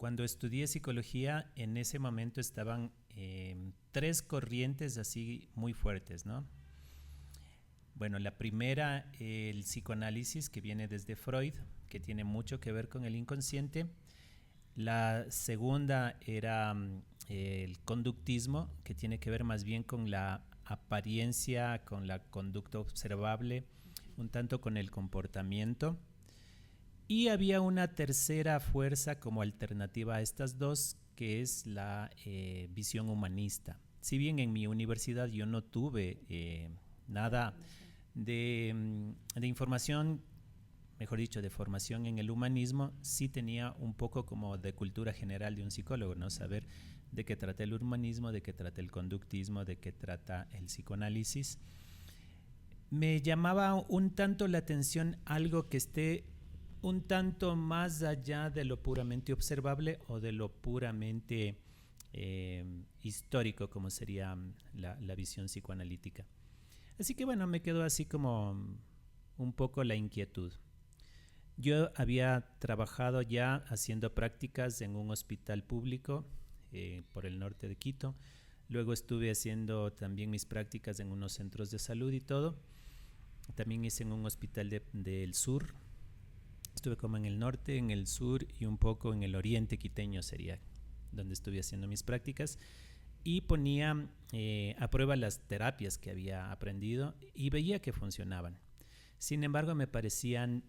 Cuando estudié psicología, en ese momento estaban tres corrientes así muy fuertes, ¿no? Bueno, la primera, el psicoanálisis, que viene desde Freud, que tiene mucho que ver con el inconsciente. La segunda era el conductismo, que tiene que ver más bien con la apariencia, con la conducta observable, un tanto con el comportamiento. Y había una tercera fuerza como alternativa a estas dos, que es la visión humanista. Si bien en mi universidad yo no tuve nada de información, mejor dicho, de formación en el humanismo, sí tenía un poco como de cultura general de un psicólogo, ¿no? Saber de qué trata el humanismo, de qué trata el conductismo, de qué trata el psicoanálisis. Me llamaba un tanto la atención algo que esté un tanto más allá de lo puramente observable o de lo puramente histórico, como sería la visión psicoanalítica. Así que bueno, me quedó así como un poco la inquietud. Yo había trabajado ya haciendo prácticas en un hospital público por el norte de Quito. Luego estuve haciendo también mis prácticas en unos centros de salud y todo. También hice en un hospital del sur. Estuve como en el norte, en el sur y un poco en el oriente quiteño sería donde estuve haciendo mis prácticas. Y ponía a prueba las terapias que había aprendido y veía que funcionaban. Sin embargo, me parecían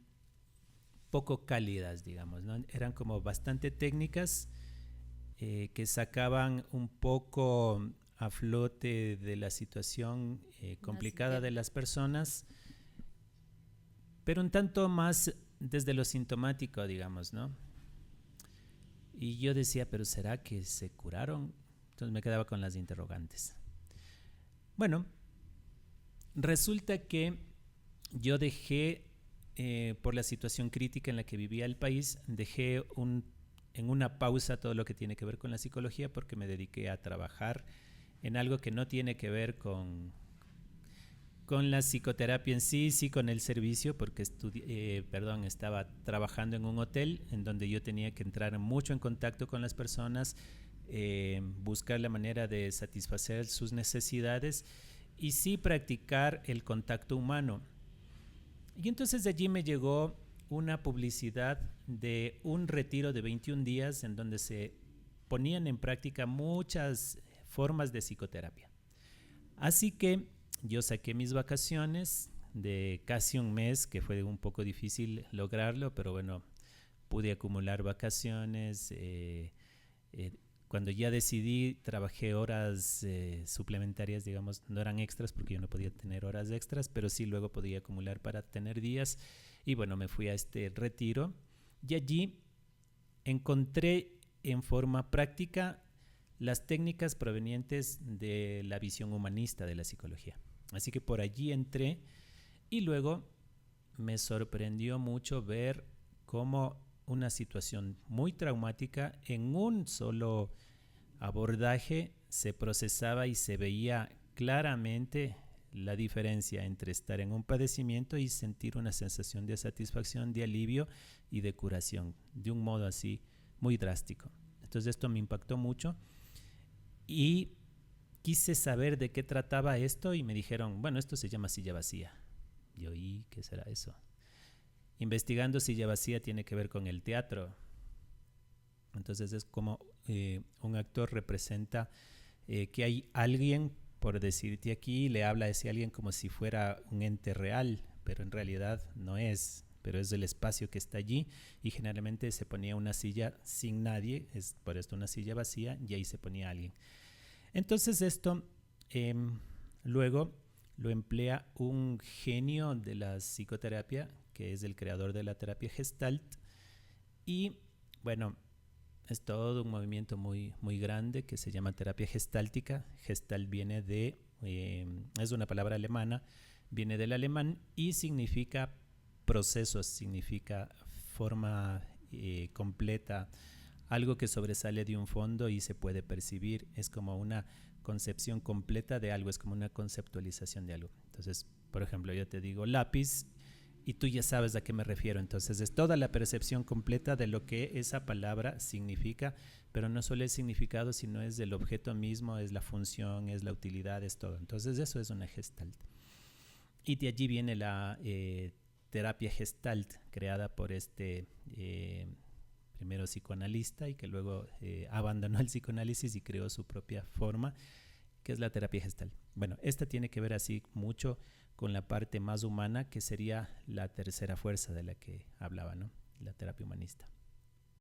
poco cálidas, digamos, ¿no? Eran como bastante técnicas que sacaban un poco a flote de la situación complicada de las personas, pero un tanto más desde lo sintomático, digamos, ¿no? Y yo decía, pero ¿será que se curaron? Entonces me quedaba con las interrogantes. Bueno, resulta que yo dejé, por la situación crítica en la que vivía el país, dejé en una pausa todo lo que tiene que ver con la psicología porque me dediqué a trabajar en algo que no tiene que ver con la psicoterapia en sí, sí con el servicio, porque estaba trabajando en un hotel en donde yo tenía que entrar mucho en contacto con las personas, buscar la manera de satisfacer sus necesidades y sí practicar el contacto humano. Y entonces de allí me llegó una publicidad de un retiro de 21 días en donde se ponían en práctica muchas formas de psicoterapia. Así que yo saqué mis vacaciones de casi un mes, que fue un poco difícil lograrlo, pero bueno, pude acumular vacaciones. Cuando ya decidí, trabajé horas suplementarias, digamos, no eran extras porque yo no podía tener horas extras, pero sí luego podía acumular para tener días. Y bueno, me fui a este retiro y allí encontré en forma práctica las técnicas provenientes de la visión humanista de la psicología. Así que por allí entré y luego me sorprendió mucho ver cómo una situación muy traumática en un solo abordaje se procesaba y se veía claramente la diferencia entre estar en un padecimiento y sentir una sensación de satisfacción, de alivio y de curación, de un modo así muy drástico. Entonces esto me impactó mucho y quise saber de qué trataba esto y me dijeron, bueno, esto se llama silla vacía. Yo, ¿y qué será eso? Investigando silla vacía tiene que ver con el teatro. Entonces es como un actor representa que hay alguien, por decirte aquí, le habla a ese alguien como si fuera un ente real, pero en realidad no es, pero es el espacio que está allí y generalmente se ponía una silla sin nadie, es por esto una silla vacía y ahí se ponía alguien. Entonces esto eh, luego lo emplea un genio de la psicoterapia, que es el creador de la terapia Gestalt, y bueno, es todo un movimiento muy, muy grande que se llama terapia gestáltica. Gestalt viene es una palabra alemana, viene del alemán y significa procesos, significa forma completa, algo que sobresale de un fondo y se puede percibir, es como una concepción completa de algo, es como una conceptualización de algo. Entonces, por ejemplo, yo te digo lápiz y tú ya sabes a qué me refiero. Entonces es toda la percepción completa de lo que esa palabra significa, pero no solo el significado, sino es el objeto mismo, es la función, es la utilidad, es todo. Entonces eso es una Gestalt. Y de allí viene la terapia Gestalt, creada por este primero psicoanalista y que luego abandonó el psicoanálisis y creó su propia forma, que es la terapia Gestalt. Bueno, esta tiene que ver así mucho con la parte más humana, que sería la tercera fuerza de la que hablaba, ¿no? La terapia humanista.